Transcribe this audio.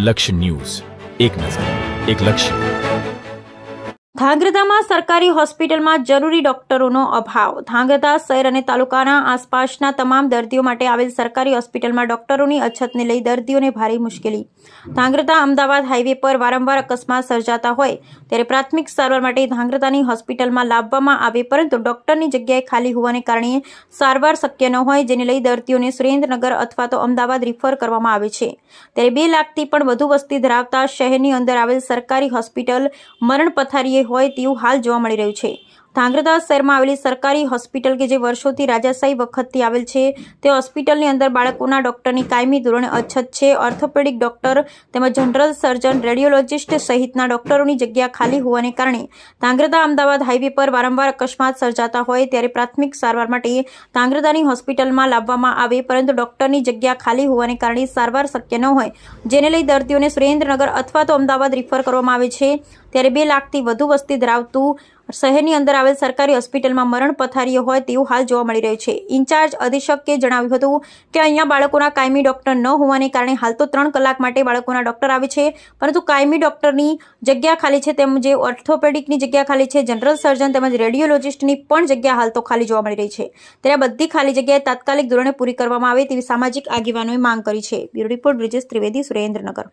લક્ષ્ય ન્યૂઝ, એક નજર, એક લક્ષ્ય. ધાંગ્રધામાં સરકારી હોસ્પિટલમાં જરૂરી ડોક્ટરોનો અભાવ. ધાંગ્રધા શહેર અને તાલુકાના આસપાસના તમામ દર્દીઓ માટે આવેલ સરકારી હોસ્પિટલમાં ડોક્ટરોની અછતને લઈ દર્દીઓને ભારે મુશ્કેલી. ધાંગ્રધા અમદાવાદ હાઈવે પર વારંવાર અકસ્માત સર્જાતા હોય ત્યારે પ્રાથમિક સારવાર માટે ધાંગ્રધાની હોસ્પિટલમાં લાવવામાં આવે, પરંતુ ડોક્ટરની જગ્યાએ ખાલી હોવાને કારણે સારવાર શક્ય ન હોય, જેને લઈ દર્દીઓને સુરેન્દ્રનગર અથવા તો અમદાવાદ રિફર કરવામાં આવે છે. ત્યારે 2 લાખથી પણ વધુ વસ્તી ધરાવતા શહેરની અંદર આવેલ સરકારી હોસ્પિટલ મરણ પથારીએ હોય તેવું હાલ જોવા મળી રહ્યું છે. ધાંગ્રધા શહેરમાં આવેલી સરકારી હોસ્પિટલ કે જે વર્ષોથી રાજાશાહી વખતથી આવેલ છે, તે હોસ્પિટલની અંદર બાળકોના ડોક્ટરની કાયમી ધોરણે અછત છે. ઓર્થોપેડિક ડોક્ટર તેમજ જનરલ સર્જન, રેડિયોલોજિસ્ટ સહિતના ડોક્ટરોની જગ્યા ખાલી હોવાને કારણે ધાંગ્રધા અમદાવાદ હાઈવે પર વારંવાર અકસ્માત સર્જાતા હોય ત્યારે પ્રાથમિક સારવાર માટે ધાંગ્રધાની હોસ્પિટલમાં લાવવામાં આવે, પરંતુ ડોક્ટરની જગ્યા ખાલી હોવાને કારણે સારવાર શક્ય ન હોય, જેને લઈ દર્દીઓને સુરેન્દ્રનગર અથવા તો અમદાવાદ રિફર કરવામાં આવે છે. ત્યારે 2 લાખથી વધુ વસ્તી ધરાવતું શહેરની અંદર આવેલ સરકારી હોસ્પિટલમાં મરણ પથારીઓ હોય તેવું હાલ જોવા મળી રહ્યું છે. ઇન્ચાર્જ અધિક્ષકે જણાવ્યું હતું કે અહીંયા બાળકોના કાયમી ડોક્ટર ન હોવાને કારણે હાલ તો 3 કલાક માટે બાળકોના ડોક્ટર આવે છે, પરંતુ કાયમી ડોક્ટરની જગ્યા ખાલી છે, તેમજ ઓર્થોપેડિકની જગ્યા ખાલી છે, જનરલ સર્જન તેમજ રેડિયોલોજિસ્ટની પણ જગ્યા હાલ તો ખાલી જોવા મળી રહી છે. ત્યારે આ બધી ખાલી જગ્યાએ તાત્કાલિક ધોરણે પૂરી કરવામાં આવે તેવી સામાજિક આગેવાનોએ માંગ કરી છે. Bureau report Brijesh Trivedi, Surendranagar.